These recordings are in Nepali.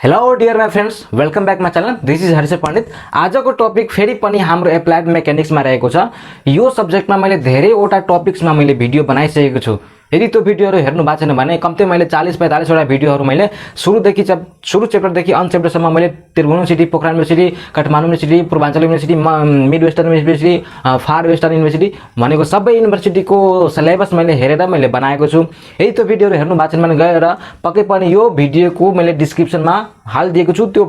Hello dear my friends, welcome back my channel. This is Harsh Pandit. आज को टॉपिक फेरि पनि हाम्रो एप्लाइड मेकानिक्स में रहेको छ। यो सब्जेक्ट में मैले धेरैवटा टपिक्स में मैले भिडियो बनाइसकेको छु। यदि त्यो भिडियोहरु हेर्नु भएको छैन भने कम्ती मैले 40-45 वटा भिडियोहरु मैले सुरु चैप्टरदेखि अन्त चैप्टरसम्म मैले Tribhuvan university, Pokhara university, Kathmandu university, Purbanchal university, mid western university, far western university भनेको सबै युनिभर्सिटीको सिलेबस मैले हेरेर मैले बनाएको छु। यदि त्यो भिडियोहरु हेर्नु भएको छैन भने गएर पक्कै पनि यो भिडियोको मैले डिस्क्रिप्सनमा हालिदिएको छु। त्यो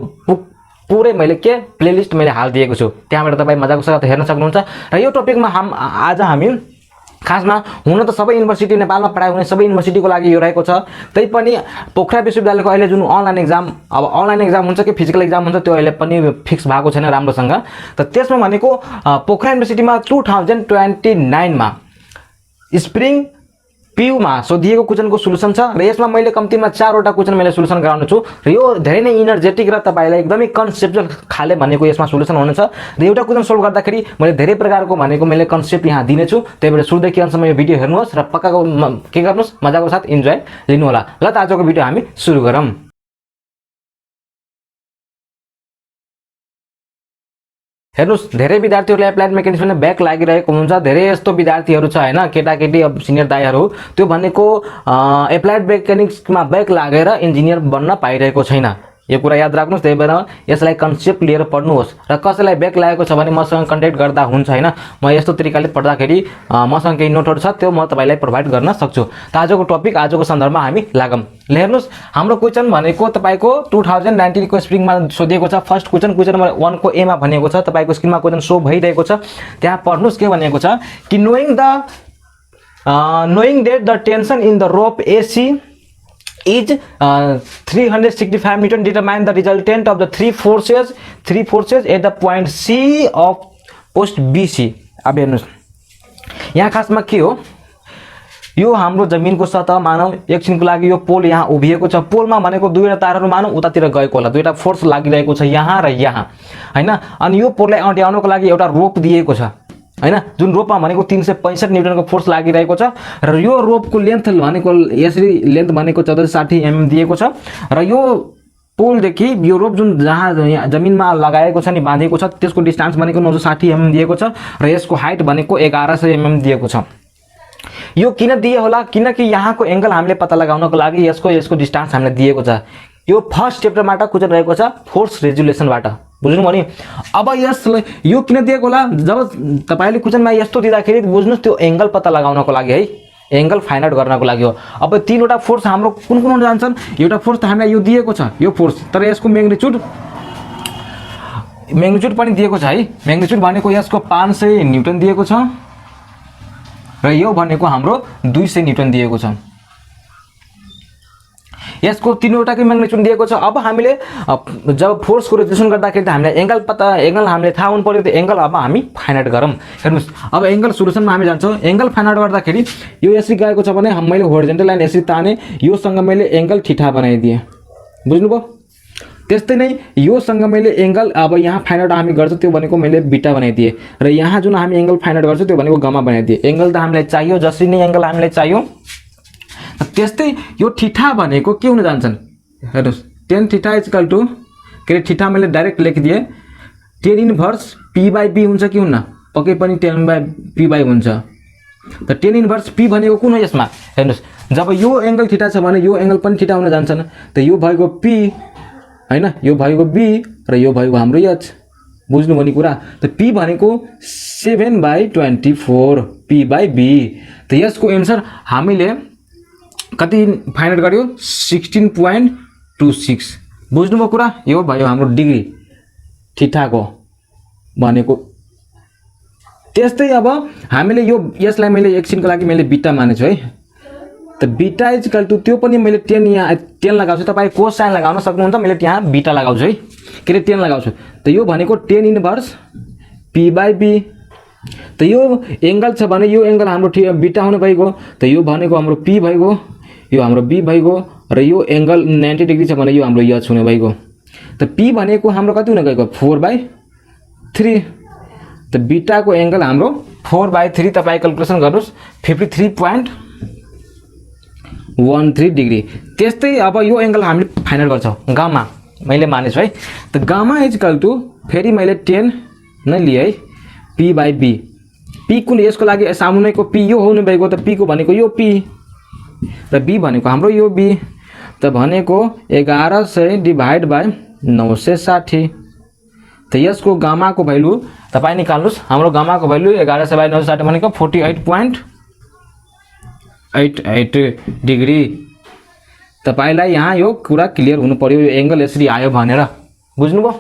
पुरै मैले प्लेलिस्ट मैले हालिदिएको छु, त्यहाँबाट तपाई मजाको साथ हेर्न सक्नुहुन्छ। र यो टपिकमा आज हामी खासमा हुन त सबै युनिभर्सिटी नेपालमा पढाइ हुने सबै युनिभर्सिटीको लागि यो रहेको छ। तैपनि पोखरा विश्वविद्यालयको अहिले जुन अनलाइन एक्जाम, अब अनलाइन एक्जाम हुन्छ कि फिजिकल एक्जाम हुन्छ त्यो अहिले पनि फिक्स भएको छैन राम्रोसँग। त त्यसमा भनेको पोखरा युनिभर्सिटीमा 2029 मा स्प्रिङ PU मा सोधिएको क्वेशनको सोलुसन छ र यसमा मैले कम्तीमा 4 वटा क्वेशन मैले सोलुसन गराउनु छु र यो धेरै नै इनर्जेटिक र तपाईलाई एकदमै कन्सेप्चुअल खाले भनेको यसमा सोलुसन हुनेछ। र एउटा क्वेशन सोल्भ गर्दाखेरि मैले धेरै प्रकारको भनेको मैले कन्सेप्ट यहाँ दिने छु। त्यही भएर सुरुदेखि अन्तसम्म यो भिडियो हेर्नुहोस् र पक्काको के गर्नुहोस्, मजाको साथ इन्जॉय लिनु होला। ल त आजको भिडियो हामी सुरु गरौँ। हेर्नुस्, धेरै विद्यार्थीहरुले एप्लाइड मेकानिक्समा ब्याक लागिरहेको हुन्छ। धेरै यस्तो विद्यार्थीहरु छ हैन, केटाकेटी अब सिनियर दाइहरु, त्यो भनेको एप्लाइड मेकानिक्समा ब्याक लागेर इन्जिनियर बन्न पाइरहेको छैन। यो कुरा याद राख्नुस्। त्यही भएर यसलाई कन्सेप्ट लिएर पढ्नुहोस् र कसैलाई ब्याक लागेको छ भने मसँग कन्ट्याक्ट गर्दा हुन्छ हैन। म यस्तो तरिकाले पढ्दाखेरि मसँग केही नोटहरु छ त्यो म तपाईलाई प्रोवाइड गर्न सक्छु। त आजको टपिक, आजको सन्दर्भमा हामी लागौं। हेर्नुस्, हाम्रो क्वेशन भनेको तपाईको 2019 को स्प्रिङमा सोधिएको छ। फर्स्ट क्वेशन नम्बर 1 को ए मा भनेको छ, तपाईको स्क्रिनमा क्वेशन शो भइरहेको छ, त्यहाँ पढ्नुस्। के भनेको छ कि knowing that the tension in the rope AC is 365 Newton, determine the resultant of the three forces at the point C of post BC। अब हेर्नुस्, यहाँ खासमा के हो, यो हाम्रो जमिनको सतह मानौ एकछिनको लागि यो पोल यहाँ उभिएको छ। पोलमा भनेको दुईवटा तारहरु मानौ उतातिर गएको होला, दुईवटा फोर्स लागिरहेको छ यहाँ र यहाँ हैन। अनि यो पोललाई अड्याउनको लागि एउटा रोप दिएको छ हैन, जुन रोपमा भनेको 365 न्यूटनको फोर्स लागिरहेको छ। र यो रोपको लेन्थ भनेको यसरी लेन्थ भनेको 1460 mm दिएको छ। र यो पोलदेखि यो रोप जुन जहाँ जमिनमा लगाएको छ नि, बाँधेको छ, त्यसको डिस्टेन्स भनेको 960 mm दिएको छ र यसको हाइट भनेको 1100 mm दिएको छ। यो किन दिए होला, किनकि यहाँको एंगल हामीले पत्ता लगाउनको लागि यसको डिस्टेन्स हामीले दिएको छ। यो फर्स्ट च्याप्टरबाट क्वेशन रहेको छ फोर्स रेजुलेसनबाट, बुझ्नु भयो नि। अब यो किन दिएको होला, जब तपाईले क्वेशनमा यस्तो दिँदाखेरि बुझ्नुस् त्यो एंगल पत्ता लगाउनको लागि है, एंगल फाइन्ड आउट गर्नको लागि हो। अब तीनवटा फोर्स हाम्रो कुन हुन जान्छन्, एउटा फोर्स त हामीलाई यो दिएको छ, यो फोर्स, तर यसको म्याग्निट्युड पनि दिएको छ है। म्याग्निट्युड भनेको यसको 500 न्यूटन दिएको छ र यो भनेको हाम्रो 200 न्यूटन दिएको छ। यसको तीनवटाकै म्याग्निट्युड दिएको छ। अब हामीले जब फोर्स को रेजुलेसन गर्दाखेरि हामीलाई एंगल हामीले थाहा हुनु पर्यो। त्यो एंगल अब हामी फाइन्ड आउट गरौँ। हेर्नुस्, अब एंगल सोलुसनमा हामी जान्छौँ। एंगल फाइन्ड आउट गर्दाखेरि यो यसरी गएको छ भने मैले होरिजेन्टल लाइन यसरी ताने, योसँग मैले एंगल थीटा बनाइदिए, बुझ्नुभयो। त्यस्तै नै योसँग मैले एंगल अब यहाँ फाइन्ड आउट हामी गर्छौँ, त्यो भनेको मैले बीटा बनाइदिए र यहाँ जुन हामी एंगल फाइन्ड आउट गर्छौँ त्यो भनेको गामा बनाइदिए। एंगल त हामीलाई चाहियो, जसरी नै एंगल हामीलाई चाहियो। त्यस्तै यो थीटा भनेको के हुन जान्छन्, हेर्नुस्, tan थीटा इक्वल टु के थीटा मैले डाइरेक्ट लेखिदिए, tan इन्भर्स p/b हुन्छ कि हुन्न, पक्कै पनि tan/p/ हुन्छ। त tan इन्भर्स p भनेको कुन हो यसमा, हेर्नुस्, जब यो एंगल थीटा छ भने यो एंगल पनि थीटा हुन जान्छन्। त यो भएको p हैन, यो भएको b र यो भएको हाम्रो h, बुझ्नु भने कुरा। त p भनेको 7/24 p/b। त यसको आन्सर हामीले कति फाइन्ड आउट गर्यो, 16.26, बुझ्नुभयो कुरा। यो भयो हाम्रो डिग्री थीटाको भनेको। त्यस्तै अब हामीले यसलाई मैले एकछिनको लागि मैले बीटा मानेछु है। त बीटा इक्वल टु त्यो पनि मैले 10 यहाँ 10 लगाउँछु, तपाई कोसाइन लगाउन सक्नुहुन्छ, मैले त्यहाँ बीटा लगाउँछु है, के रे 10 लगाउँछु। त यो भनेको tan इन्भर्स p/b। त यो एंगल छ भने यो एंगल हाम्रो बीटा हुने भइगयो। त यो भनेको हाम्रो p भइगयो, यो हाम्रो b भइगयो र यो एंगल 90 डिग्री छ भने यो हाम्रो h हुने भइगयो। त p भनेको हाम्रो कति हुने गएको, 4/3। त बीटा को एंगल हाम्रो 4/3, तपाई क्याल्कुलेसन गर्नुस्, 53.13 डिग्री। त्यस्तै अब यो एंगल हामीले फाइन्ड आउट गर्छौं, गामा मैले मानेछु है। त गामा इज इक्वल टु फेरि मैले 10 नै लिए है p बाई b। p कुन यसको लागि सामुन्नेको p यो हुनु भएको त p को भनेको यो p र b भनेको हाम्रो यो b त भनेको 1100 डिभाइड बाई 960। त यसको गामा को भ्यालु तपाई निकाल्नुस्। हाम्रो गामा को भ्यालु 1100 बाई 960 भनेको 48.88 डिग्री। तपाईलाई यहाँ यो कुरा क्लियर हुनु पर्यो, यो एंगल यसरी आयो भनेर बुझ्नुभयो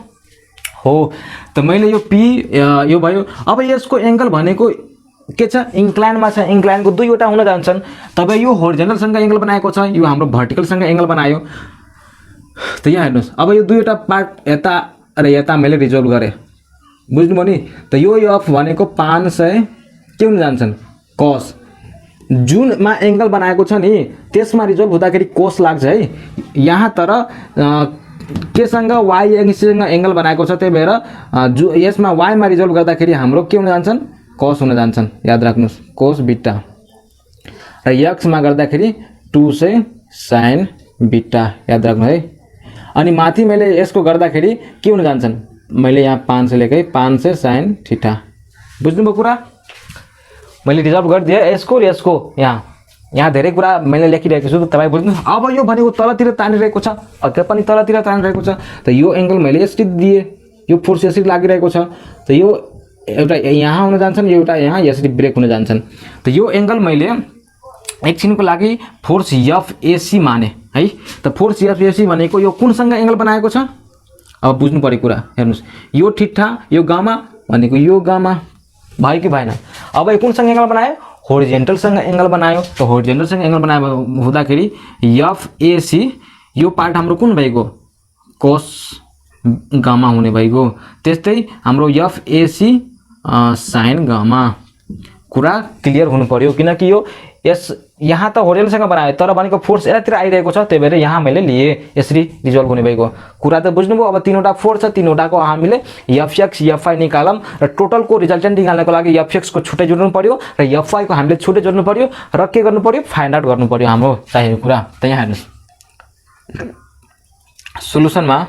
हो। त मैले यो p यो भयो। अब यसको एंगल भनेको के छ इन्क्लाइनमा छ, इन्क्लाइनको दुईवटा हुन जान्छन्। तपाई यो होरिजेन्टल सँग एंगल बनाएको छ, यो हाम्रो भर्टिकल सँग एंगल बनायो। त यहाँ हेर्नुस् अब यो दुईवटा पार्ट यता र यता मैले रिजल्भ गरे, बुझ्नुभयो नि। त यो f भनेको 500 के हुन जान्छन् cos, जुनमा एंगल बनाएको छ नि त्यसमा रिजल्भ हुँदाखेरि cos लाग्छ है यहाँ। तर के सँग y एक्सिससँग एंगल बनाएको छ, त्यही भएर जो यसमा y मा रिजल्भ गर्दाखेरि हाम्रो के हुन जान्छन् cos हुन जान्छन्, याद राख्नुस् cos बीटा। र x मा गर्दाखेरि 2 से sin बीटा, याद राख्नु है। अनि माथि मैले यसको गर्दाखेरि के हुन जान्छन्, मैले यहाँ 5 से लेकै 5 से sin थीटा। बुझ्नुभयो कुरा, मैले रिजल्भ गरिदिए यसको र यसको। यहाँ धेरै कुरा मैले लेखिरहेको छु, तपाई बुझ्नु। अब यो भनेको तलतिर तानिरहेको छ, अझै पनि तलतिर तानिरहेको छ। त यो एंगल मैले यसरी दिए, यो फोर्स यसरी लागिरहेको छ। त यो एउटा यहाँ हुन जान्छन्, यो एउटा यहाँ यसरी ब्रेक हुन जान्छन्। त यो एंगल मैले एकछिनको लागि फोर्स FAC माने है। त फोर्स FAC भनेको यो कुनसँग एंगल बनाएको छ, अब बुझ्नु पर्यो कुरा। हेर्नुस् यो थीटा यो गामा भनेको यो गामा भयो कि भएन। अब यो कुनसँग एंगल बनायो, होरिजेन्टल सँग एंगल बनायो। त होरिजेन्टल सँग एंगल बनायो हुँदाखेरि FAC यो पार्ट हाम्रो कुन भएको cos गामा हुने भएको। त्यस्तै हाम्रो FAC sin गामा। कुरा क्लियर हुनु पर्यो, किनकि यो यस यहाँ त होरिजेन्टल सँग बनायो तर भनेको फोर्स यतातिर आइरहेको छ, त्यही भएर यहाँ मैले लिए यसरी रिजल्भ हुने भएको कुरा त बुझ्नुभयो। अब तीनवटा फोर्स छ, तीनवटाको हामीले FX FY निकालम र टोटलको रिजल्टेन्ट निकाल्नको लागि FX को छुट्टै जोड्नु पर्यो र FY को हामीले छुट्टै जोड्नु पर्यो र के गर्नु पर्यो फाइन्ड आउट गर्नु पर्यो हाम्रो चाहिएको कुरा। त यहाँ हेर्नुस् सोलुसनमा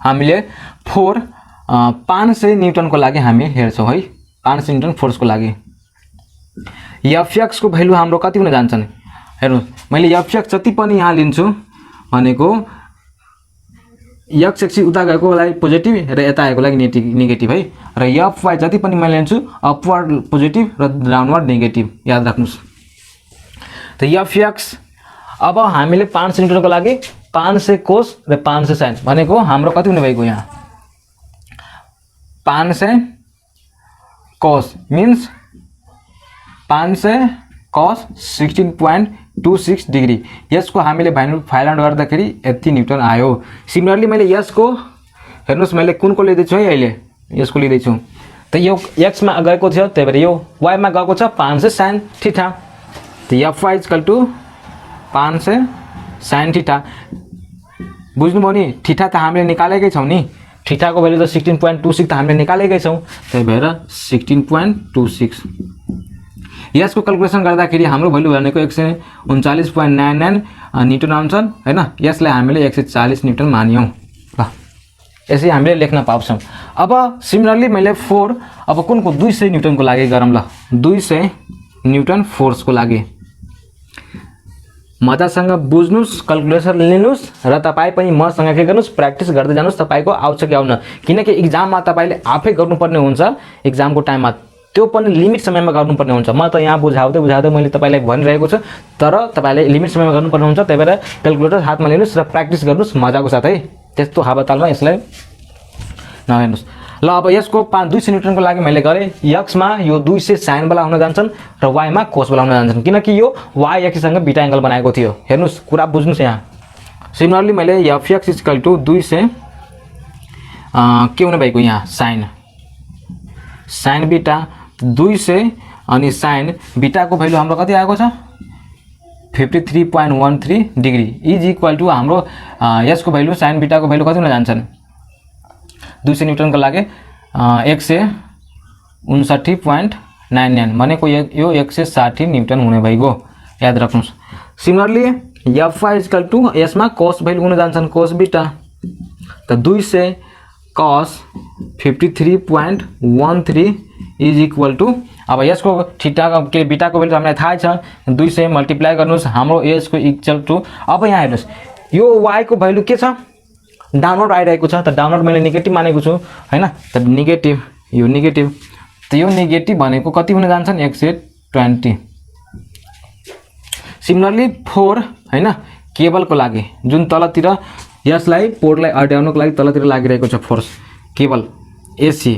हामीले 500 न्यूटन को लागि हामी हेर्छौं है। 500 न्यूटन फोर्स को लागि FX को भ्यालु हाम्रो कति हुन जान्छन्, हेर्नु मैले FX जति पनि यहाँ लिन्छु भनेको x एक्सिस उता गएको लागि पोजिटिभ र यता आएको लागि नेगेटिभ है। र FY जति पनि मैले लिन्छु अपवर्ड पोजिटिभ र डाउनवर्ड नेगेटिभ, याद राख्नुस्। त FX अब हामीले 500 न्यूटन को लागि 500 cos र 500 sin भनेको हाम्रो कति हुने भएको, यहाँ 500 cos मीन्स 500 cos 16.26 डिग्री। यसको हामीले भ्यालु फाइन्ड आउट गर्दाखेरि यति न्यूटन आयो। सिमिलरली मैले यसको हेर्नुस् मैले कुनको लिँदै छु है, अहिले यसको लिँदै छु। त यो x मा गएको थियो, त्यही भएर यो y मा गएको छ 500 sin थीटा। त FY = 500 sin थीटा। बुझ्नुभयो नि, थीटा त हामीले निकालेकै छौं नि, थीटा को भ्यालु त 16.26 त हामीले निकालेकै छौं, त्यही भएर 16.26। यसको क्याल्कुलेसन गर्दाखेरि हाम्रो भ्यालु भनेको 139.99 न्यूटन आउँछन् हैन। यसलाई हामीले 140 न्यूटन मानियौं। ल यसै हामीले लेख्न पाउँछौं। अब सिमिलरली मैले 4 अब कुनको 200 न्यूटन को लागि गरौँ। ल 200 न्यूटन फोर्स को लागि मजासँग बुझ्नुस्, क्याल्कुलेसन लिनुस् र तपाई पनि मसँग के गर्नुस् प्र्याक्टिस गर्दै जानुस्। तपाईको आउँछ कि आउन, किनकि एक्जाममा तपाईले आफै गर्नुपर्ने हुन्छ। एक्जामको टाइममा त्यो पनि लिमिट समयमा गर्नुपर्ने हुन्छ। म त यहाँ बुझाउँदै मैले तपाईलाई भनिरहेको छु, तर तपाईले लिमिट समयमा गर्नुपर्ने हुन्छ। त्यही भएर क्याल्कुलेटर हातमा लिनुस् र प्र्याक्टिस गर्नुस् मजाको साथ है। त्यस्तो हावातालमा यसलाई नहेर्नुस्। ल अब यसको 200 न्यूटन को लागि मैले गरे। x मा यो 200 sin वाला हुन जान्छन् र y मा cos वाला हुन जान्छन्, किनकि यो y एक्सिस सँग बीटा एंगल बनाएको थियो। हेर्नुस् कुरा बुझ्नुस्। यहाँ सिमिलरली मैले FX = 200 के हुने भएको, यहाँ sin बीटा 200 अनि sin बीटा को भ्यालु हाम्रो कति आएको छ 53.13 डिग्री इज इक्वल टु हाम्रो यसको भ्यालु sin बीटा को भ्यालु कति हुन जान्छन् 200 न्यूटन को लागि 159.99 भनेको यो 160 न्यूटन हुने भएको, याद राख्नुस्। सिमिलरली FY = यसमा cos भ्यालु हुन जान्छन् cos बीटा तो 2 से cos 53.13 इज इक्वल टू अब यसको थीटा के बीटा को भ्यालु हामीलाई थाहा छ 2 से मल्टिप्लाई गर्नुस् हाम्रो एज को इक्वल टू अब यहाँ हेर्नुस् यो y को भ्यालु के छ डाउनवर्ड आइरहेको छ त डाउनवर्ड मैले नेगेटिभ मानेको छु हैन त नेगेटिभ त यो नेगेटिभ भनेको कति हुन जान्छ 120 सिमिलरली 4 हैन केबल को लागि जुन तलतिर यसलाई पोर्टलाई अड्याउनको लागि तलतिर लागिरहेको छ फोर्स केबल एसी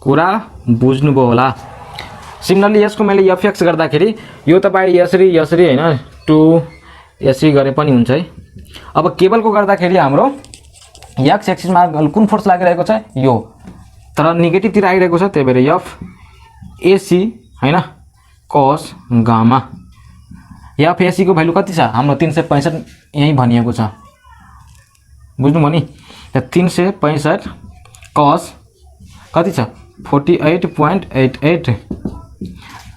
कुरा बुझ्नुभयो होला सिमिलरली यसको मैले एफएक्स गर्दाखेरि यो तपाई यसरी हैन 2 यसरी गरे पनि हुन्छ है अब केबल को गर्दाखेरि हाम्रो एक्स एक्सिस मा कुन फोर्स लागिरहेको छ यो तर नेगेटिभ तिर आइरहेको छ त्यही भएर एफ एसी हैन cos गामा एफ एसी को भ्यालु कति छ हाम्रो 365 यही भनिएको छ बुझ्नु भयो नि 365 cos कति छ 48.88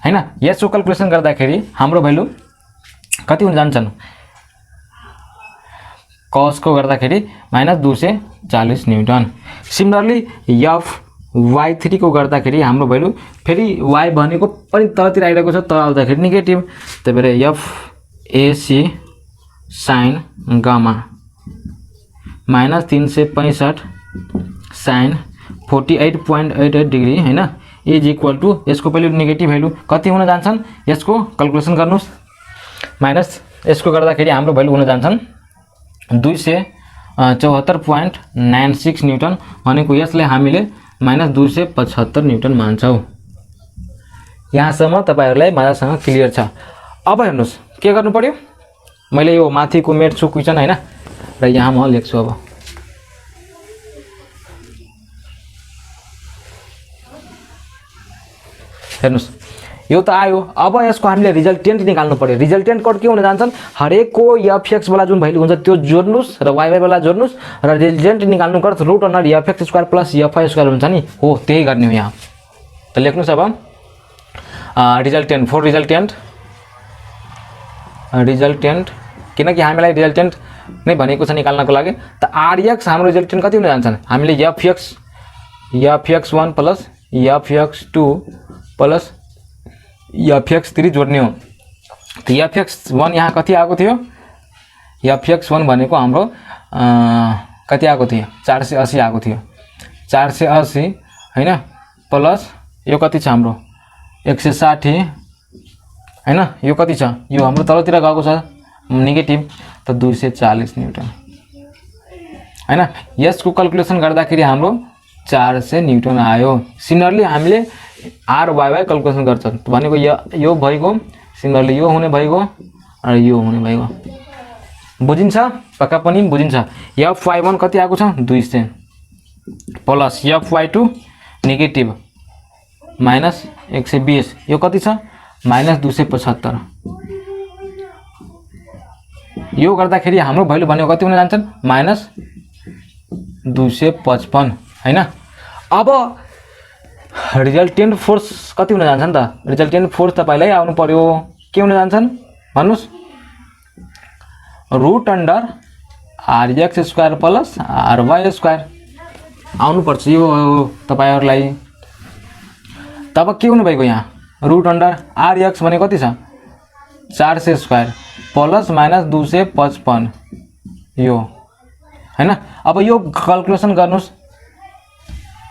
हैन यसको क्याल्कुलेसन गर्दाखेरि हाम्रो भ्यालु कति हुन जान्छन् cos को गर्दाखेरि -240 न्यूटन सिमिलरली एफ y3 को गर्दाखेरि हाम्रो भ्यालु फेरि y भनेको पनि तलतिर आइरहेको छ तर आउँदाखेरि नेगेटिभ त्यही भएर F AC sin gamma -365 sin 48.88 degree हैन इज इक्वल टू यसको भ्यालु नेगेटिभ भ्यालु कति हुन जान्छन् यसको क्याल्कुलेसन गर्नुस् माइनस यसको गर्दाखेरि हाम्रो भ्यालु हुन जान्छन् 274.96 न्यूटन भनेको यसले हामीले -275 न्यूटन मान्छौं यहाँसम्म तपाईहरुलाई मजासँग क्लियर छ अब हेर्नुस् के गर्नु पर्यो मैले यो माथिको मेट्छु क्वेशन हैन र यहाँ म लेख्छु अब हेर्नुस् यो त आयो अब यसको हामीले रिजल्टेन्ट निकाल्नु पर्यो रिजल्टेन्ट कोड के हुन जान्छन् हरेकको एफएक्स वाला जुन भ्यालु हुन्छ त्यो जोड्नुस् र वाई वाला जोड्नुस् र रिजल्टेन्ट निकाल्नु गर्छ root under FX square plus FY square हुन्छ नि हो त्यही गर्ने हो यहाँ त लेख्नुस् अब रिजल्टेन्ट फर रिजल्टेन्ट किनकि हामीलाई रिजल्टेन्ट नै भनेको छ निकाल्नको लागि त आरएक्स हाम्रो रिजल्टेन्ट कति हुन जान्छन् हामीले एफएक्स1 प्लस एफएक्स2 प्लस एफएक्स3 जोड्ने हो त एफएक्स1 यहाँ कति आएको थियो एफएक्स1 भनेको हाम्रो कति आएको थियो 480 आएको थियो 480 हैन प्लस यो कति छ हाम्रो 160 हैन यो कति छ यो हाम्रो तलतिर गएको छ नेगेटिभ त 240 न्यूटन हैन यसको क्याल्कुलेसन गर्दाखेरि हाम्रो 400 न्यूटन आयो सिमिलरली हामीले आरवाईवाई क्याल्कुलेसन गर्छ भनेको यो भइगयो सिमिलरली यो हुने भइगयो र यो हुने भइगयो बुझिन्छ पक्का पनि बुझिन्छ एफ1 कति आएको छ 200 प्लस एफ2 नेगेटिभ -120 यो कति छ -275 यो गर्दाखेरि हाम्रो भ्यालु भनेको कति हुन जान्छन् -255 हैन अब रिजल्टेन्ट फोर्स कति हुन जान्छ नि त रिजल्टेन्ट फोर्स तपाईलाई आउनु पर्यो के हुन जान्छन् भन्नुस् root under R X square plus R Y square आउनु पर्छ यो तपाईहरुलाई तब के हुनु भएको यहाँ रुट अन्डर आरएक्स भने कति छ 400 स्क्वायर प्लस -255 यो हैन अब यो क्याल्कुलेसन गर्नुस्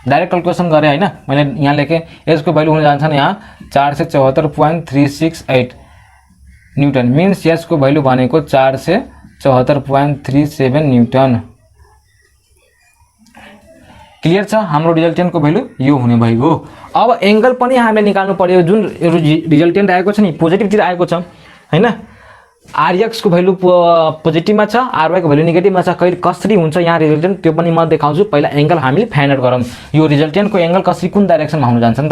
डाइरेक्ट क्याल्कुलेसन गरे हैन मैले यहाँ लेखे यसको भ्यालु हुन जान्छ नि यहाँ 474.368 न्यूटन मीन्स यसको भ्यालु भनेको 474.37 न्यूटन क्लियर छ हाम्रो रिजल्टेन्ट को भ्यालु यो हुने भएको अब एंगल पनि हामीले निकाल्नु पर्यो जुन रिजल्टेन्ट आएको छ नि पोजिटिभ तिर आएको छ हैन आरएक्स को भ्यालु पोजिटिभ मा छ आरवाई को भ्यालु नेगेटिभ मा छ कहिले कसरी हुन्छ यहाँ रिजल्टेन्ट त्यो पनि म देखाउँछु पहिला एंगल हामीले फाइन्ड आउट गरौँ यो रिजल्टेन्ट को एंगल कसरी कुन डाइरेक्सनमा हुन जान्छ नि त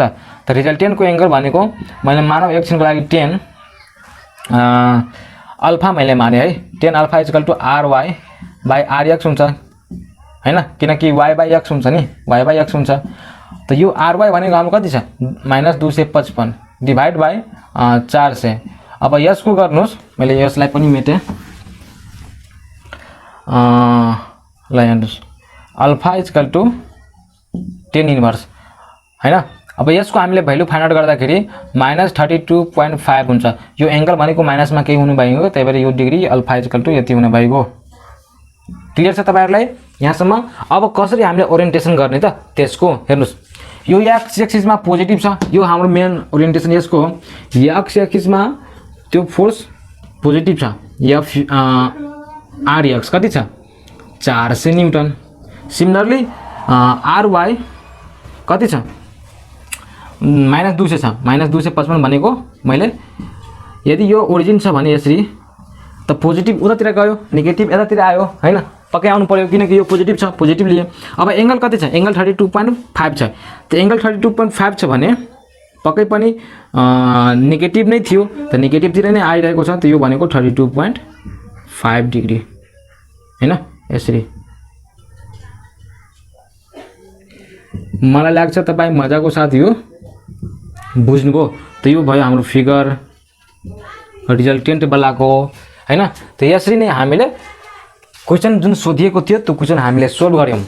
रिजल्टेन्ट को एंगल भनेको मैले मानव एकछिन को लागि 10 अल्फा मैले माने है 10 alpha equal to R Y by R X हुन्छ हैन किनकि y बाइ x हुन्छ नि y बाइ x हुन्छ त यो ry भनेको हाम्रो कति छ -255 डिवाइड बाइ 400 अब यसको गर्नुस् मैले यसलाई पनि मेटे ल हेर्नुहोस् अल्फा इक्वल टु 10 इन्भर्स हैन। अब यसको हामीले भ्यालु फाइन्ड आउट गर्दाखेरि -32.5 हुन्छ। यो एंगल भनेको माइनसमा केही हुनु भएको, त्यही भएर यो डिग्री अल्फा इक्वल टु यति हुने भएको। क्लियर छ तपाईहरुलाई यहाँसम्म? अब कसरी हामीले ओरिएन्टेसन गर्ने त त्यसको हेर्नुस्। यो एक्स एक्सिसमा पोजिटिभ छ, यो हाम्रो मेन ओरिएन्टेसन यसको हो। एक्स एक्सिसमा त्यो फोर्स पोजिटिभ छ, एफ आर एक्स कति छ 400 न्यूटन। सिमिलरली आर वाई कति छ -200 छ, -255 भनेको मैले यदि यो ओरिजिन छ भने यसरी त पोजिटिभ उतातिर गयो, नेगेटिभ यतातिर आयो हैन, पक्कै आउनु पर्यो किनकि यो पोजिटिभ छ, पोजिटिभ लिए। अब एंगल कति छ, एंगल 32.5 छ। त एंगल 32.5 छ भने पक्कै पनि नेगेटिभ नै थियो, त नेगेटिभतिर नै आइरहेको छ, त यो भनेको 32.5 डिग्री हैन। यसरी मलाई लाग्छ तपाई मजाको साथ यो बुझ्नुभयो। त यो भयो हाम्रो फिगर रिजल्टेन्ट वालाको हैन। त यसरी नै हामीले क्वेशन जुन सोधिएको थियो त्यो क्वेशन हामीले सोल्भ गर्यौं।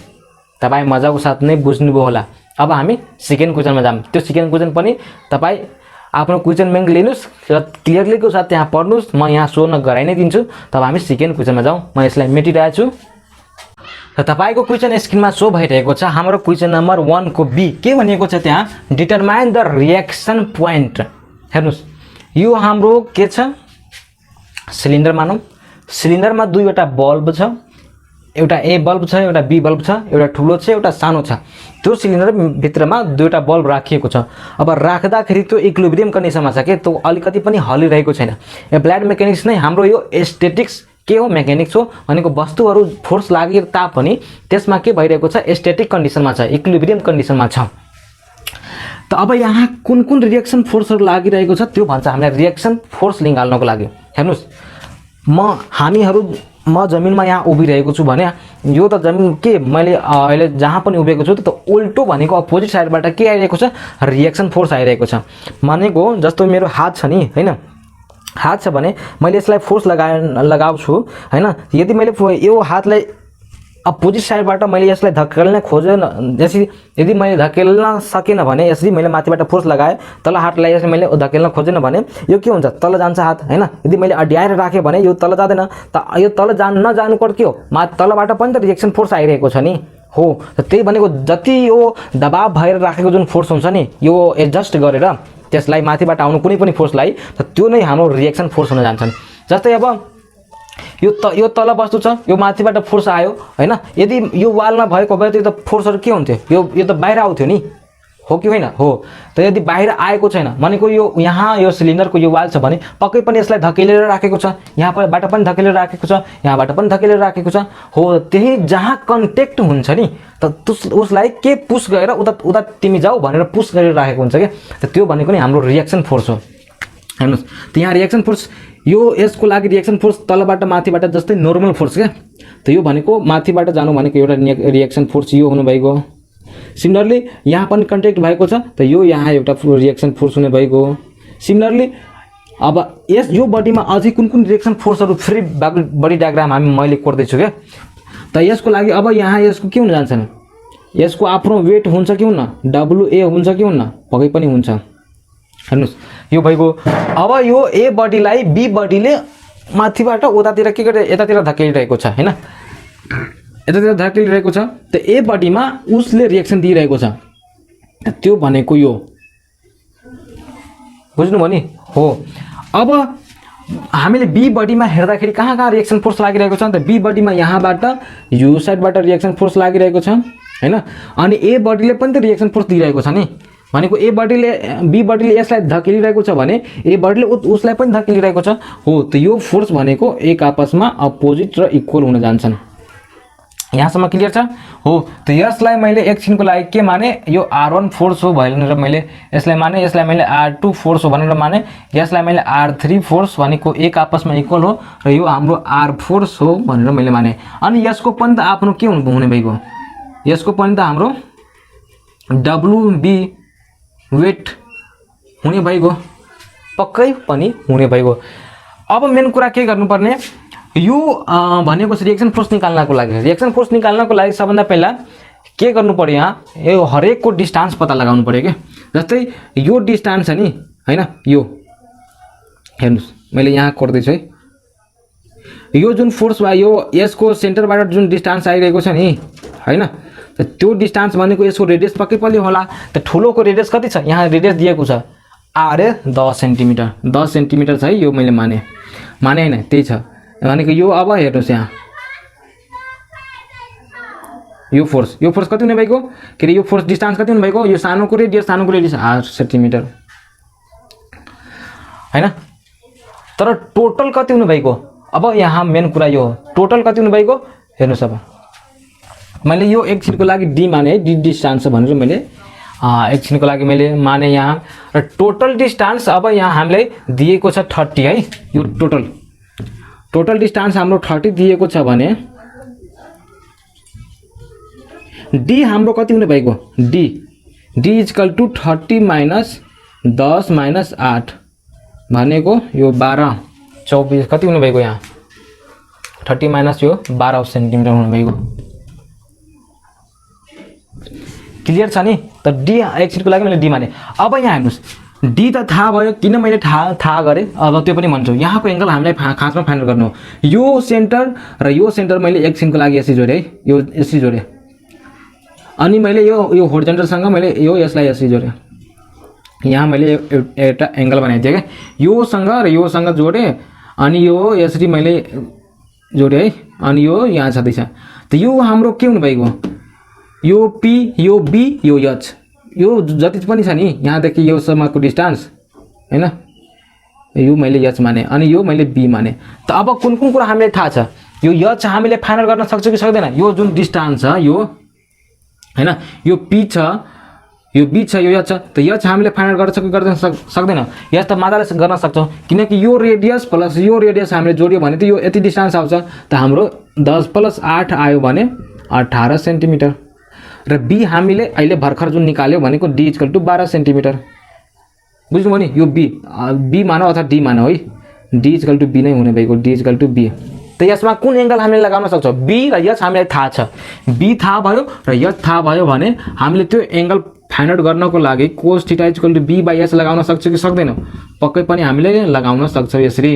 तपाई मजाको साथ नै बुझ्नुभयो होला। अब हामी सेकेन्ड क्वेशनमा जाम। त्यो सेकेन्ड क्वेशन पनि तपाई आफ्नो क्वेशन ब्याङ्क लिनुस् र क्लियरलीको साथ त्यहाँ पढ्नुस्, म यहाँ सो न गराइ नै दिन्छु। तब हामी सेकेन्ड क्वेशनमा जाउँ। म यसलाई मेटिरहेको छु। र तपाईको क्वेशन स्क्रिनमा सो भइरहेको छ। हाम्रो क्वेशन नम्बर 1 को बी के भनिएको छ त्यहाँ, डिटरमाइन द रिएक्सन पोइन्ट। हेर्नुस् यो हाम्रो के छ, सिलिन्डर मानौं। सिलिन्डरमा दुईवटा बल्ब छ, एउटा ए बल्ब छ, एउटा बी बल्ब छ, एउटा ठुलो छ, एउटा सानो छ। त्यो सिलिन्डर भित्रमा दुईवटा बल्ब राखिएको छ। अब राख्दाखेरि त्यो इक्विलिब्रियम कन्डिसनमा छ के, त्यो अलिकति पनि हलिरहेको छैन। एप्लाइड मेकानिक्स नै हाम्रो यो स्टैटिक्स के हो, मेकानिक्स हो भनेको वस्तुहरू फोर्स लागे तापनि त्यसमा के भइरहेको छ, स्टैटिक कन्डिसनमा छ, इक्विलिब्रियम कन्डिसनमा छ। त अब यहाँ कुन कुन रिएक्सन फोर्सहरु लागिरहेको छ त्यो भन्छ हामीले रिएक्सन फोर्स निकाल्नको लागि। हेर्नुस् म जमिनमा यहाँ उभिरहेको छु भने यो त जमिन के मैले अहिले जहाँ पनि उभिएको छु त उल्टो भनेको अपोजिट साइडबाट के आइरहेको छ, रिएक्सन फोर्स आइरहेको छ। भनेको जस्तो मेरो हात छ नि हैन, हात छ भने मैले यसलाई फोर्स लगाउँछु हैन। यदि मैले यो हातलाई अपोजिट साइडबाट मैले यसलाई धकेल्न खोजेन, यदि मैले धकेल्न सकेन भने यसरी मैले माथिबाट फोर्स लगाए, तल हातलाई यसरी मैले धकेल्न खोजेन भने यो के हुन्छ, तल जान्छ हात हैन। यदि मैले अड्याएर राखे भने यो तल जाँदैन। त यो तल नजानु पर्यो के हो, तलबाट पनि त रिएक्सन फोर्स आइरहेको छ नि हो। त्यही भनेको जति यो दबाव भएर राखेको जुन फोर्स हुन्छ नि, यो एडजस्ट गरेर त्यसलाई माथिबाट आउनु कुनै पनि फोर्सलाई, त त्यो नै हाम्रो रिएक्सन फोर्स हुन जान्छन्। जस्तै अब यो तल वस्तु छ, यो माथिबाट फोर्स आयो हैन। यदि यो वालमा भएको भए त फोर्सहरु के हुन्थ्यो, यो त बाहिर आउँथ्यो नि, हो कि होइन हो। त यदि बाहिर आएको छैन भनेको यो यहाँ यो सिलिन्डरको यो वाल छ भने पक्कै पनि यसलाई धकेलेर राखेको छ, यहाँबाट पनि धकेलेर राखेको छ, यहाँबाट पनि धकेलेर राखेको छ हो। त्यही जहाँ कन्ट्याक्ट हुन्छ नि त उसलाई के पुश गरेर उता तिमी जाऊ भनेर पुश गरेर राखेको हुन्छ के, त त्यो भनेको नि हाम्रो रिएक्सन फोर्स हो। हेर्नुस् त यहाँ रिएक्सन फोर्स, यो यसको लागि रिएक्सन फोर्स तलबाट माथिबाट जस्तै नर्मल फोर्स के, त यो भनेको माथिबाट जानु भनेको एउटा रिएक्सन फोर्स यो हुनु भएको। सिमिलरली यहाँ पनि कन्ट्याक्ट भएको छ, त यो यहाँ एउटा रिएक्सन फोर्स हुने भएको। सिमिलरली अब यो बडीमा अझै कुन कुन रिएक्सन फोर्सहरु फ्री बडी डायग्राम मैले कोर्दै छु के। त यसको लागि अब यहाँ यसको के हुन जान्छ, यसको आफ्नो वेट हुन्छ कि हुन्न, WA हुन्छ कि हुन्न, पक्कै पनि हुन्छ। हेर्नुस् यो भएको। अब यो ए बडीलाई बी बडीले माथिबाट उतातिर के गरे, यतातिर धकेलिरहेको छ हैन, यतातिर धकेलिरहेको छ। त ए बडीमा उसले रिएक्सन दिइरहेको छ, त्यो भनेको यो बुझ्नु भयो नि हो। अब हामीले बी बडीमा हेर्दाखेरि कहाँ रिएक्सन फोर्स लागिरहेको छ त, बी बडीमा यहाँबाट यो साइडबाट रिएक्सन फोर्स लागिरहेको छ हैन। अनि ए बडीले पनि त रिएक्सन फोर्स दिइरहेको छ नि, भनेको ए बडीले बी बडीले यसलाई धकेलिरहेको छ भने ए बडीले उसलाई पनि धकेलिरहेको छ हो। त यो फोर्स भनेको एक आपसमा अपोजिट र इक्वल हुन जान्छन्। यहाँसम्म क्लियर छ हो। त यसलाई मैले एकछिनको लागि के माने, यो R1 फोर्स हो भनेर मैले यसलाई माने, यसलाई मैले R2 फोर्स हो भनेर माने, यसलाई मैले R3 फोर्स भनेको एक आपसमा इक्वल हो, र यो हाम्रो R फोर्स हो भनेर मैले माने। अनि यसको पनि त आफ्नो के हुने भएको, यसको पनि त हाम्रो WB वेट हुने भएको, पक्कै पनि हुने भएको। अब मेन कुरा के गर्नुपर्ने, यो भनेको चाहिँ रिएक्सन फोर्स निकाल्नको लागि सबभन्दा पहिला के गर्नु पर्यो, यहाँ यो हरेकको डिस्टेन्स पत्ता लगाउनु पर्यो के। जस्तै यो डिस्टेन्स छ नि हैन, यो हेर्नुस् मैले यहाँ कोर्दैछु है, यो जुन फोर्स भयो यो यसको सेन्टरबाट जुन डिस्टेन्स आइरहेको छ नि हैन, त त्यो डिस्टेन्स भनेको यसको रेडियस पक्कै पनि होला। त ठुलोको रेडियस कति छ, यहाँ रेडियस दिएको छ आरे 10 सेन्टिमिटर, 10 सेन्टिमिटर छ है, यो मैले माने हैन, त्यही छ भनेको यो। अब हेर्नुस् यहाँ यो फोर्स कति हुने भएको के रे, यो फोर्स डिस्टेन्स कति हुने भएको, यो सानोको रेडियस 8 सेन्टिमिटर हैन। तर टोटल कति हुने भएको, अब यहाँ मेन कुरा यो टोटल कति हुने भएको हेर्नुस्। अब मैले यो एकछिनको लागि डी माने है, डी डिस्टेन्स भनेर मैले एकछिनको लागि मैले माने यहाँ। र टोटल डिस्टेन्स अब यहाँ हामीलाई दिएको छ 30 है, यो टोटल डिस्टेन्स हाम्रो 30 दिएको छ भने डी हाम्रो कति हुने भएको, D equal to 30 minus 10 minus 8 भनेको यो 12 24 कति हुने भएको, यहाँ 30 माइनस यो 12 सेन्टिमिटर हुने भएको। क्लियर छ नि। त डी एकछिनको लागि मैले डी माने। अब यहाँ हेर्नुस् डी त थाहा भयो, किन मैले थाहा गरेँ अब त्यो पनि भन्छु। यहाँको एंगल हामीलाई खासमा फाइनल गर्नु हो। यो सेन्टर र यो सेन्टर मैले एकछिनको लागि यसरी जोडेँ है, यो यसरी जोडेँ, अनि मैले यो होरिजन्टलसँग मैले यसलाई यसरी जोडेँ। यहाँ मैले एउटा एंगल बनाइदिएँ क्या, योसँग र योसँग जोडेँ, अनि यो यसरी मैले जोडेँ है, अनि यो यहाँ छँदैछ। त यो हाम्रो के हुनु भएको, यो पी, यो बी, यो एच, यो जति पनि छ नि यहाँदेखि योसम्मको डिस्टेन्स हैन, यो मैले एच माने अनि यो मैले बी माने। त अब कुन कुन कुरा हामीलाई थाहा छ, यो एच हामीले फाइनल गर्न सक्छ कि सक्दैन, यो जुन डिस्टेन्स छ यो हैन, यो पी छ, यो बी छ, यो एच छ। त एच हामीले फाइनल गर्न सक्दैन, एच त मजाले गर्न सक्छौँ, किनकि यो रेडियस प्लस यो रेडियस हामीले जोड्यो भने त यो यति डिस्टेन्स आउँछ। त हाम्रो 10 + 8 आयो भने 18 सेन्टिमिटर। र बी हामीले अहिले भर्खर जुन निकाल्यो भनेको डी इक्वल टु 12 सेन्टिमिटर। बुझ्नुभयो नि, यो बी मानौ अथवा डी मानौ है, डी इक्वल टु बी नै हुने भएको, डी इक्वल टु बी। त यसमा कुन एंगल हामीले लगाउन सक्छौँ, बी र एच हामीलाई थाहा छ, बी थाहा भयो र एच थाहा भयो भने हामीले त्यो एंगल फाइन्ड आउट गर्नको लागि cos theta equal to B by H लगाउन सक्छौँ कि सक्दैनौँ, पक्कै पनि हामीले लगाउन सक्छौँ यसरी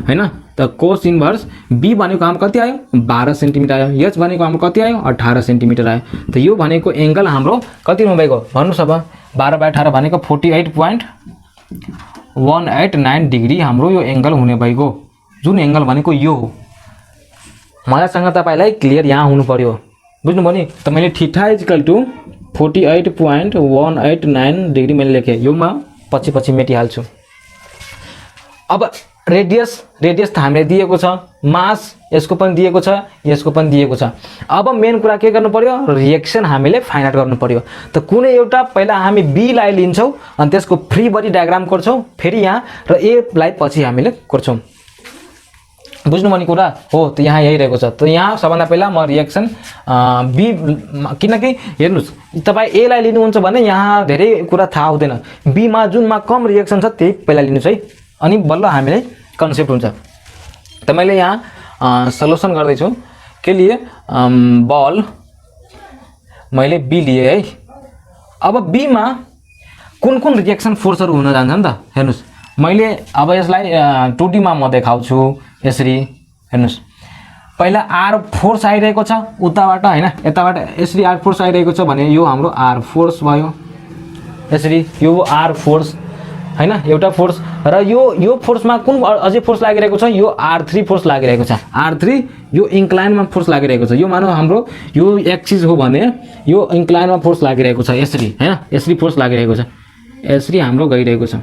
हैन। त कोस इन्भर्स बी भनेको हाम्रो कति आयो 12 सेन्टिमिटर आयो, एच भनेको हाम्रो कति आयो 18 सेन्टिमिटर आयो। त यो भनेको एंगल हाम्रो कति हुनु भएको भन्नुस्। अब 12/18 भनेको 48.189 डिग्री हाम्रो यो एंगल हुने भएको, जुन एंगल भनेको यो हो। मजासँग तपाईलाई क्लियर यहाँ हुनु पर्यो, बुझ्नुभयो नि। त मैले थीटा इक्वल टु 48.189 डिग्री मैले लेखेँ, यो म पछि मेटिहाल्छु। अब रेडियस त हामीले दिएको छ, मास यसको पनि दिएको छ, यसको पनि दिएको छ। अब मेन कुरा के गर्नु पर्यो, रिएक्सन हामीले फाइन्ड आउट गर्नु पर्यो। त कुनै एउटा पहिला हामी बी लाई लिन्छौँ अनि त्यसको फ्री बडी डायग्राम गर्छौँ, फेरि यहाँ र ए लाई पछि हामीले गर्छौँ। बुझ्नुभयो नि कुरा हो। त यहाँ यही रहेको छ। त यहाँ सबभन्दा पहिला म रिएक्सन बी, किनकि हेर्नुस् तपाईँ ए लाई लिनुहुन्छ भने यहाँ धेरै कुरा थाहा हुँदैन, बीमा जुनमा कम रिएक्सन छ त्यही पहिला लिनुहोस् है, अनि बल्ल हामीलाई कन्सेप्ट हुन्छ। त मैले यहाँ सल्युसन गर्दैछु के लिए, बल मैले बी लिए है। अब बीमा कुन कुन रिएक्सन फोर्सहरू हुन जान्छ नि त हेर्नुस्। मैले अब यसलाई 2D मा म देखाउँछु यसरी। हेर्नुस् पहिला आर फोर्स आइरहेको छ उताबाट हैन, यताबाट यसरी आर फोर्स आइरहेको छ भने यो हाम्रो आर फोर्स भयो, यसरी यो आर फोर्स हैन एउटा फोर्स। र यो फोर्समा कुन अझै फोर्स लागिरहेको छ, यो R3 फोर्स लागिरहेको छ। R3 यो इन्क्लाइनमा फोर्स लागिरहेको छ, यो मानौ हाम्रो यो एक्सिस हो भने यो इन्क्लाइनमा फोर्स लागिरहेको छ यसरी हैन, यसरी फोर्स लागिरहेको छ, यसरी हाम्रो गइरहेको छ।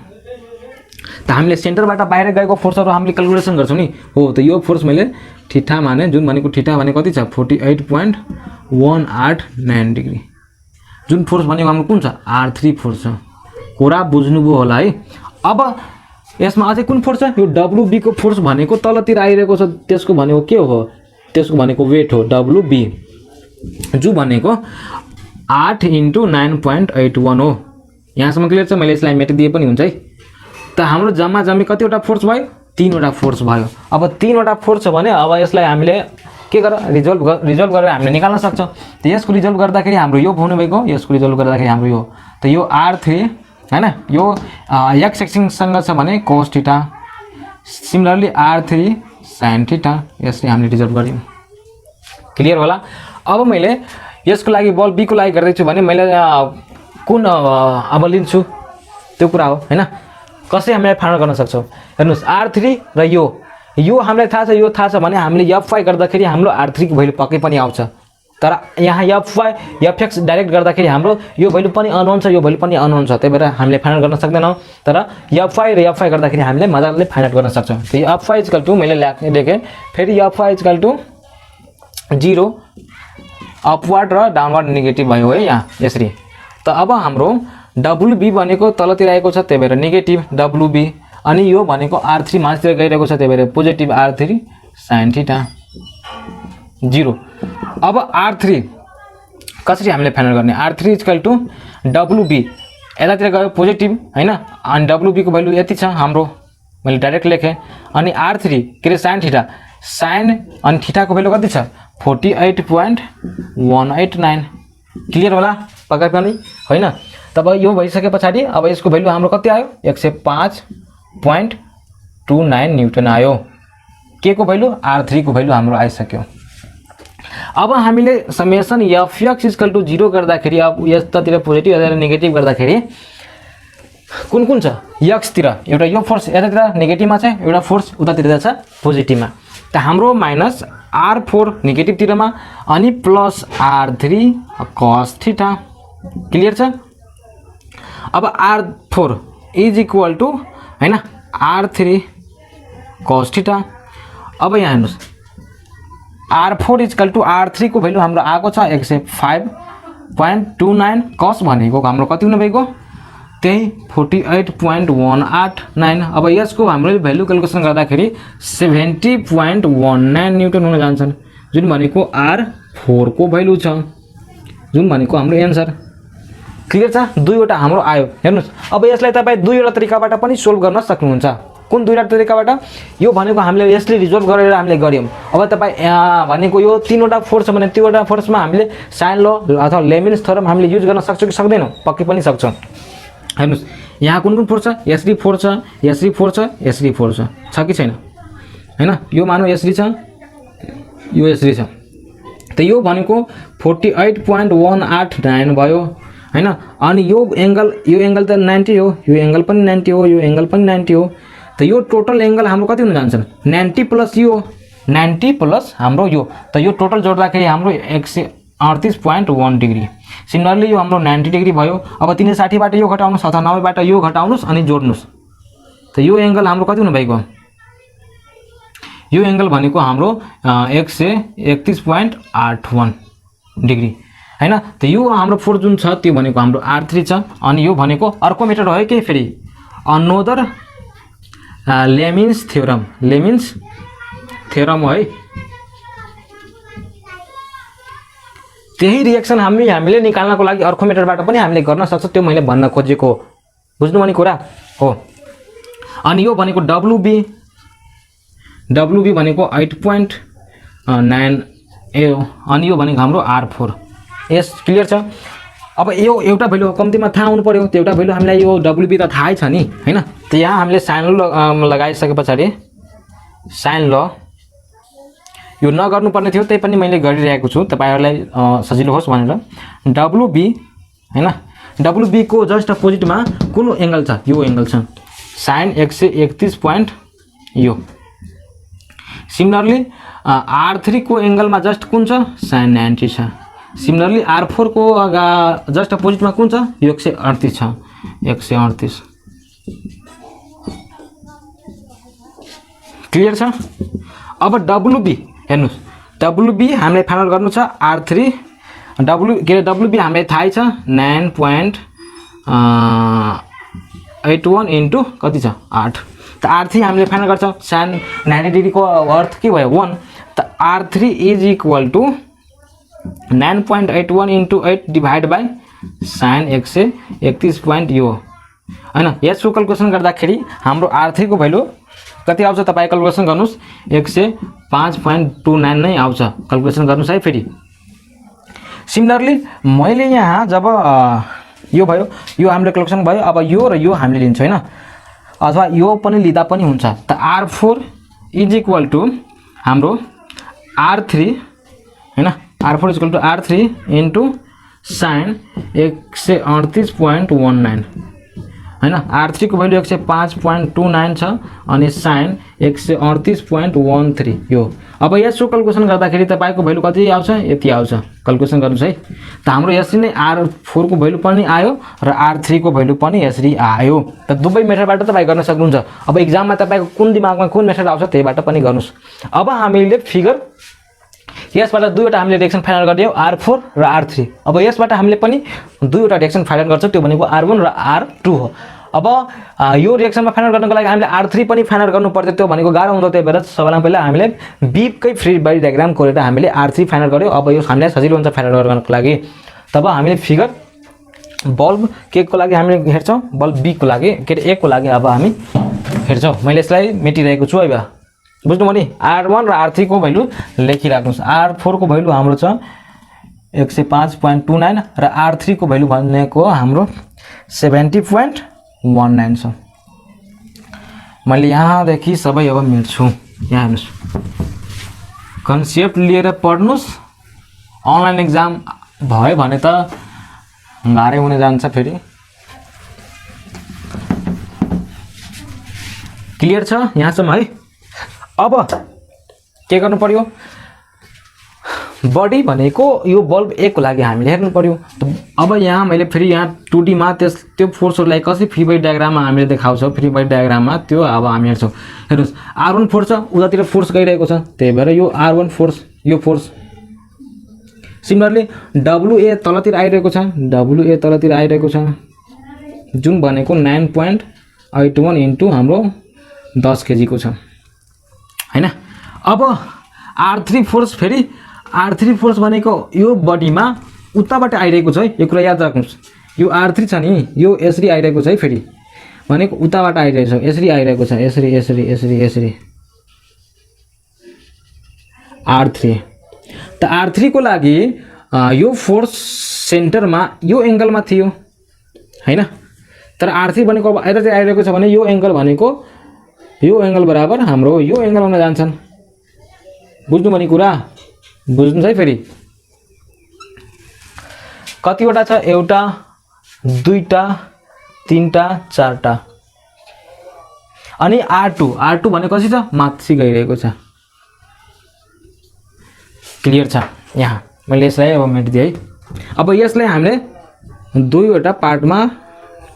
त हामीले सेन्टरबाट बाहिर गएको फोर्सहरु हामीले क्याल्कुलेसन गर्छौं नि हो। त यो फोर्स मैले थीटा माने, जुन भनेको थीटा भने कति छ 48.189 डिग्री। जुन फोर्स भनेको हाम्रो कुन छ R3 फोर्स छ। कुरा बुझ्नुभयो होला है। अब यसमा अझै कुन फोर्स छ, यो WB को फोर्स भनेको तलतिर आइरहेको छ, त्यसको भनेको के हो, त्यसको भनेको वेट हो WB, जो भनेको 8 × 9.81 हो। यहाँसम्म क्लियर छ, मैले यसलाई मेटिदिए पनि हुन्छ है। त हाम्रो जम्मा कतिवटा फोर्स भयो तीनवटा फोर्स भयो। अब तीनवटा फोर्स छ भने अब यसलाई हामीले के गर रिजल्भ गरेर हामीले निकाल्न सक्छौँ। त यसको रिजल्भ गर्दाखेरि हाम्रो यो हुने भएको, यसको रिजल्भ गर्दाखेरि हाम्रो यो, त यो R3 हैन, यो एक्स एक्सिससँग छ भने cos theta, similarly R3 sin theta, यसले हामीले रिजल्भ गर्यौँ। क्लियर होला। अब मैले यसको लागि बल B को लागि गर्दैछु भने मैले कुन अब लिन्छु त्यो कुरा हो हैन। कसरी हामीले फाइन्ड गर्न सक्छौँ हेर्नुस्, R3 र यो हामीलाई थाहा छ, यो थाहा छ भने हामीले Fy गर्दाखेरि हाम्रो R3 को भ्यालु पक्कै पनि आउँछ। तर यहाँ Fx डाइरेक्ट गर्दाखेरि हाम्रो यो भ्यालु पनि अननोन छ, यो भ्यालु पनि अननोन छ, त्यही भएर हामीले फाइन्ड गर्न सक्दैनौँ। तर Fy र Fy गर्दाखेरि हामीले मजाले फाइन्ड गर्न सक्छौँ। त Fy इक्वल टु मैले लेखेँ, फेरि Fy इक्वल टु 0 अपवर्ड र डाउनवर्ड नेगेटिभ भयो है यहाँ यसरी। त अब हाम्रो WB भनेको तलतिर आएको छ, त्यही भएर नेगेटिभ WB, अनि यो भनेको R3 माथितिर गइरहेको छ, त्यही भएर पोजिटिभ R3 sin थीटा 0। अब R3 कसरी हामीले फाइनल गर्ने, R3 इक्वल टु WB, यतातिर गयो पोजिटिभ हैन, अनि WB को भ्यालु यति छ हाम्रो, मैले डाइरेक्ट लेखेँ। अनि R3 के रे sin थीटा, sin अनि थीटा को भ्यालु कति छ 48.189। क्लियर होला पक्कै पनि हैन। तब यो भइसके पछाडि अब यसको भ्यालु हाम्रो कति आयो 105.29 न्युटन आयो। के को भ्यालु, R3 को भ्यालु हाम्रो आइसक्यो। अब हामीले समेसन Fx इक्वल टु 0 गर्दाखेरि, अब यतातिर पोजिटिभ यतातिर नेगेटिभ गर्दाखेरि कुन छ x तिर एउटा यो फोर्स यतातिर नेगेटिभमा छ, एउटा फोर्स उतातिर छ पोजिटिभमा। त हाम्रो माइनस R4 नेगेटिभ तिरमा अनि plus R3 cos theta. Clear छ। अब R4 इज इक्वल टु हैन R3 cos थीटा। अब यहाँ हेर्नुस्, R4 इक्वल टु R3 को भ्यालु हाम्रो आएको छ 105.29, cos भनेको हाम्रो कति हुने भएको त्यही 48.189। अब यसको हाम्रो भ्यालु क्याल्कुलेसन गर्दाखेरि 70.19 न्युटन हुन जान्छन्, जुन भनेको R4 को भ्यालु छ, जुन भनेको हाम्रो एन्सर। क्लियर छ। दुईवटा हाम्रो आयो हेर्नुस्। अब यसलाई तपाई दुईवटा तरिकाबाट पनि सोल्भ गर्न सक्नुहुन्छ। कुन दुईवटा तरिकाबाट, यो भनेको हामीले यसले रिजल्भ गरेर हामीले गर्यौं। अब तपाई भनेको यो तीनवटा फोर्स छ भने तीनवटा फोर्समा हामीले साइन ल अथवा लेमिन्स थ्योरम हामीले युज गर्न सक्छौं कि सक्दैनौं? पक्कै पनि सक्छौं। हेर्नुस्, यहाँ कुन फोर्स छ, S3 फोर्स छ, S3 फोर्स छ, S3 फोर्स छ कि छैन हैन। यो मानौ S3 छ, यो S3 छ, त यो भनेको 48.189 भयो हैन। अनि यो एंगल त 90 हो, यो एंगल पनि 90 हो, यो एंगल पनि 90 हो। त यो टोटल एंगल हाम्रो कति हुन जान्छ 90 प्लस यो 90 प्लस हाम्रो यो, त यो टोटल जोड्दाखेरि हाम्रो 138.1 डिग्री। सिमिलरली यो हाम्रो 90 डिग्री भयो। अब 360 बाट यो घटाउनुस् अथवा 90 बाट यो घटाउनुस् अनि जोड्नुस्, त यो एंगल हाम्रो कति हुन भएको, यो एंगल भनेको हाम्रो 131.81 डिग्री हैन। त यो हाम्रो फोर्स जुन छ त्यो भनेको हाम्रो R3 छ, अनि यो भनेको अर्को मेथड हो के फेरि अनोदर लेमिन्स थ्योरम हो है। त्यही रिएक्सन हामीले निकाल्नको लागि अर्को मेथडबाट पनि हामीले गर्न सक्छौं, त्यो मैले भन्न खोजेको बुझ्नु भने कुरा हो। अनि यो भनेको WB भनेको 8.9 अनि यो भनेको हाम्रो R4। यस क्लियर छ। अब यो एउटा भ्यालु कम्तिमा थाहा हुनु पर्यो, त्यो एउटा भ्यालु हामीलाई यो WB त थाहै छ नि हैन। त यहाँ हामीले साइन ल लगाइसकेपछि साइन ल यो नगर्नु पर्ने थियो, त्यही पनि मैले गरिरहेको छु तपाईहरुलाई सजिलो होस् भनेर। WB हैन, WB को जस्ट अपोजिटमा कुन एंगल छ, यो एंगल छ sin 131 यो। सिमिलरली R3 को एंगलमा जस्ट कुन छ sin 90 छ। सिमिलरली R4 को जस्ट अपोजिटमा कुन छ 138 छ, 138। क्लियर छ। अब WB हेर्नुस्, WB हामीले फाइनल गर्नु छ R3 WB हामीलाई थाहै छ 9.81 इन्टु कति छ 8। त R3 हामीले फाइनल गर्छौं, sin 90 डिग्री को अर्थ के भयो 1। त R3 is equal to 9.81 into 8 divide by sin 131 यो हैन। यसको क्याल्कुलेसन गर्दाखेरि हाम्रो R3 को भ्यालु कति आउँछ तपाईँ क्यालकुलेसन गर्नुहोस् 105.29 नै आउँछ क्यालकुलेसन गर्नुहोस् है। फेरि सिमिलरली मैले यहाँ जब यो भयो यो हामीले क्यालकुलेसन भयो, अब यो र यो हामीले लिन्छौँ हैन, अथवा यो पनि लिँदा पनि हुन्छ। त R4 इज इक्वल टु हाम्रो R3 हैन, R4 is equal to R3 into sine 138.19 हैन। R3 को भ्यालु 105.29 छ अनि साइन 138.13 यो। अब यसको क्यालकुलेसन गर्दाखेरि तपाईको भ्यालु कति आउँछ, यति आउँछ। क्यालकुलेसन गर्नुस् है। त हाम्रो यसरी नै R4 को भ्यालु पनि आयो र R3 को भ्यालु पनि यसरी आयो। त दुवै मेथडबाट तपाई गर्न सक्नुहुन्छ। अब एक्जाममा तपाईको कुन दिमागमा कुन मेथड आउँछ त्यहीबाट पनि गर्नुस्। अब हामीले फिगर यसबाट दुईवटा हामीले रिएक्सन फाइनल गरिदियौ R4 र R3। अब यसबाट हामीले पनि दुईवटा रिएक्सन फाइनल गर्छौं, त्यो भनेको R1 र R2 हो। अब यो रिएक्सनमा फाइनल गर्नको लागि हामीले R3 पनि फाइनल गर्नु पर्छ, त्यो भनेको गाह्रो हुन्छ। त्यही भएर सबैभन्दा पहिला हामीले बीपकै फ्री बडी डायग्राम कोरेर हामीले R3 फाइनल गर्यौ। अब यो हामीलाई सजिलो हुन्छ फाइनल गर्नको लागि। तब हामीले फिगर बल्ब के को लागि हामीले हेर्छौं, बल्ब बी को लागि के ए को लागि अब हामी हेर्छौं। मैले यसलाई मेटिरहेको छु है बा, बुझ्नुभयो नि। R1 र R3 को भ्यालु लेखिराख्नुस्। R4 को भ्यालु हाम्रो छ 105.29 र R3 को भ्यालु भनेको हाम्रो 70.19 छ। मैले यहाँ देखि सबै अब मिल्छु। यहाँ हेर्नुस्, कन्सेप्ट लिएर पढ्नुस्। अनलाइन एक्जाम भयो भने त गाह्रै हुन जान्छ। फेरि क्लियर छ यहाँसम्म है। अब के गर्नु पर्यो, बडी भनेको यो बल्ब ए को लागि हामीले हेर्नु पर्यो। अब यहाँ मैले फेरि यहाँ 2D मा त्यो फोर्सहरुलाई कसरी फ्री बडी डायग्राममा हामीले देखाउँछौं। फ्री बडी डायग्राममा त्यो अब हामी हेर्छौं। हेर्नुस्, R1 फोर्स छ, उतातिर फोर्स गइरहेको छ, त्यही भएर यो R1 फोर्स, यो फोर्स। सिमिलरली WA तलतिर आइरहेको छ, WA तलतिर आइरहेको छ, जुन भनेको 9.81 इन्टु हाम्रो 10 केजी को छ हैन। अब R3 फोर्स, फेरि R3 फोर्स भनेको यो बडीमा उताबाट आइरहेको छ है, यो कुरा याद राख्नुस्। यो R3 छ नि, यो यसरी आइरहेको छ है, फेरि भनेको उताबाट आइरहेको छ, यसरी आइरहेको छ, यसरी यसरी यसरी यसरी R3। त R3 को लागि यो फोर्स सेन्टरमा यो एंगलमा थियो हैन। तर R3 भनेको अब यता चाहिँ आइरहेको छ भने यो एंगल भनेको यो एंगल बराबर हाम्रो यो एंगलमा जान्छन्। बुझ्नु भने कुरा बुझ्नुस् है। फेरि कतिवटा छ, एउटा दुईटा तीनटा चारटा। अनि R2 भनेको कसरी छ, माथि गइरहेको छ। क्लियर छ। यहाँ मैले यसलाई अब मेटिदिए है। अब यसलाई हामीले दुईवटा पार्टमा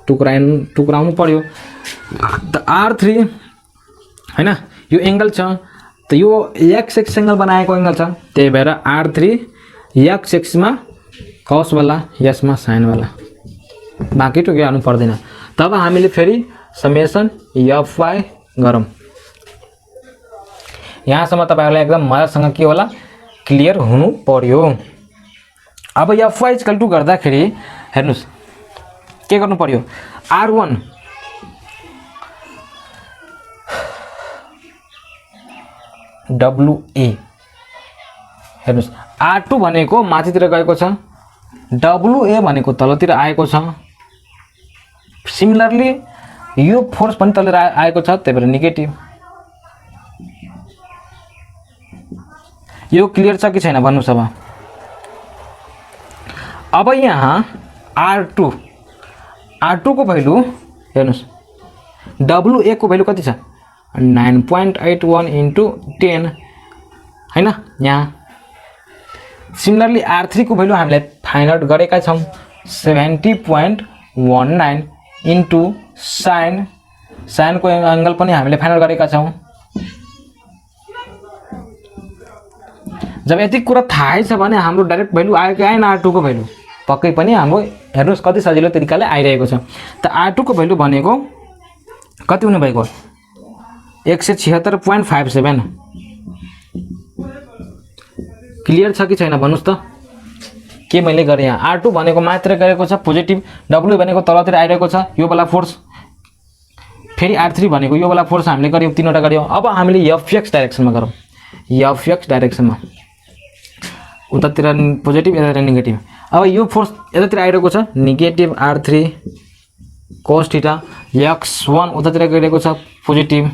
टुक्राउनु पर्यो। त R3 हैन, यो एंगल छ, त यो x एक्स एंगल बनाएको एंगल छ, त्यही भएर R3 x एक्स मा cos वाला, s मा sin वाला, बाँकी टुक्राउनु पर्दैन। तब हामीले फेरि समेसन fy गरौँ। यहाँसम्म तपाईहरुलाई एकदम मजासँग के होला, क्लियर हुनु पर्यो। अब fy इक्वल टु गर्दाखेरि हेर्नुस् के गर्नु पर्यो, R1 WA हेर्नुस्, R2 भनेको माथितिर गएको छ, WA भनेको तलतिर आएको छ। सिमिलरली यो फोर्स पनि तलतिर आएको छ, त्यही भएर नेगेटिभ। यो क्लियर छ कि छैन भन्नुस्। अब यहाँ R2 को भ्यालु हेर्नुस्, WA को भ्यालु कति छ, 9.81 इन्टु 10 हैन। यहाँ सिमिलरली R3 को भ्यालु हामीले फाइन्ड आउट गरेका छौं, 70.19 इन्टु साइन को एंगल पनि हामीले फाइनल गरेका छौं। जब यति कुरा थाहै छ भने हाम्रो डाइरेक्ट भ्यालु आयो कि आएन R2 को भ्यालु, पक्कै पनि हाम्रो हेर्नुस् कति सजिलो तरिकाले आइरहेको छ। त R2 को भ्यालु भनेको कति हुने भएको, 176.57। क्लियर छ कि छैन भन्नुस् त। के मैले गरे यहाँ, R2 भनेको मात्र गरेको छ पोजिटिभ, W भनेको तलतिर आइरहेको छ, यो वाला फोर्स फेरि R3 भनेको यो वाला फोर्स हामीले गर्यौँ, तीनवटा गर्यौँ। अब हामीले एफएक्स डाइरेक्सनमा गरौँ। एफएक्स डाइरेक्सनमा उतातिर पोजिटिभ, यतातिर नेगेटिभ। अब यो फोर्स यतातिर आइरहेको छ, negative R3 cos theta, x1 उतातिर गइरहेको छ पोजिटिभ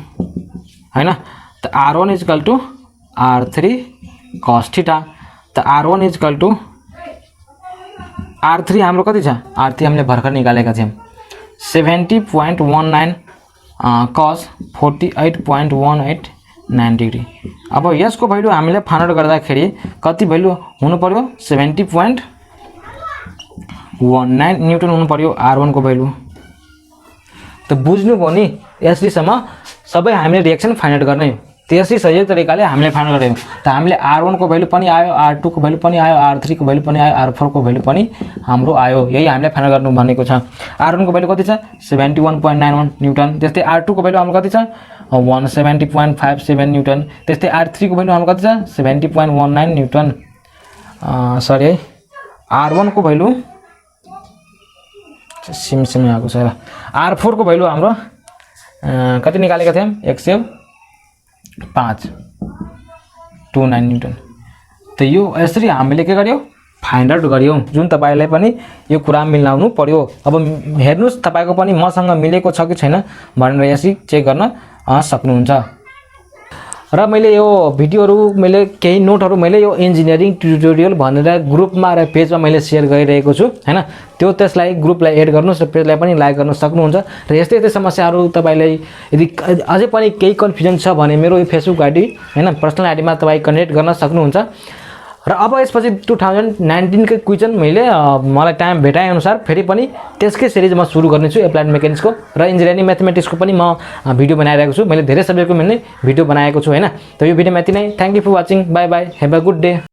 हैन। त R1 equal to R3 cos theta. त R1 इक्वल टु R3 हाम्रो कति छ? R3 हामीले भर्खर निकालेका थियौँ 70.19 cos 48.189 डिग्री। अब यसको भ्यालु हामीले फाइन्ड आउट गर्दाखेरि कति भ्यालु हुनु पर्यो? 70.19 न्युटन हुनु पर्यो R1 को भ्यालु। त बुझ्नुभयो नि, यसरीसम्म सबै हामीले रिएक्सन फाइन्ड आउट गर्ने। त्यसै सही तरिकाले हामीले फाइन्ड आउट गर्यौँ। त हामीले R1 को भ्यालु पनि आयो, R2 को भ्यालु पनि आयो, R3 को भ्यालु पनि आयो, R4 को भ्यालु पनि हाम्रो आयो। यही हामीले फाइन्ड गर्नु भनेको छ। R1 को भ्यालु कति छ? 71.91 न्युटन। त्यस्तै R2 को भ्यालु हाम्रो कति छ? 170.57 न्युटन। त्यस्तै R3 को भ्यालु हाम्रो कति छ? 70.19 न्युटन। सरी है, R1 को भ्यालु सिमसिम आएको छ। R4 को भ्यालु हाम्रो कति निकालेका थियौँ? 105.29 न्युटन। त यो यसरी हामीले के गर्यौँ? फाइन्ड आउट गर्यौँ। जुन तपाईलाई पनि यो कुरा मिलाउनु पर्यो। अब हेर्नुस् तपाईको पनि मसँग मिलेको छ कि छैन भनेर यसरी चेक गर्न सक्नुहुन्छ। र मैले यो भिडियोहरु, मैले केही नोटहरु मैले यो इन्जिनियरिङ ट्युटोरियल भनेर ग्रुपमा र पेजमा मैले शेयर गरिरहेको छु हैन। त्यो त्यसलाई ग्रुपलाई एड गर्नुस् र पेजलाई पनि लाइक गर्न सक्नुहुन्छ। र यस्तै यस्तै समस्याहरु तपाईलाई यदि अझै पनि केही कन्फ्युजन छ भने मेरो यो फेसबुक आइडी हैन, पर्सनल आइडीमा तपाई कनेक्ट गर्न सक्नुहुन्छ। र अब यसपछि 2019 को क्वेशन मैले मलाई टाइम भेटाए अनुसार फेरि पनि त्यसकै सिरिजमा सुरु गर्ने छु। एप्लाइड मेकानिक्सको र इन्जिनियरिङ म्याथमेटिक्सको पनि म भिडियो बनाइरहेको छु। मैले धेरै सब्जेक्टको मैले भिडियो बनाएको छु हैन। त यो भिडियोमा यति नै। Thank you for watching. Bye bye, have a good day.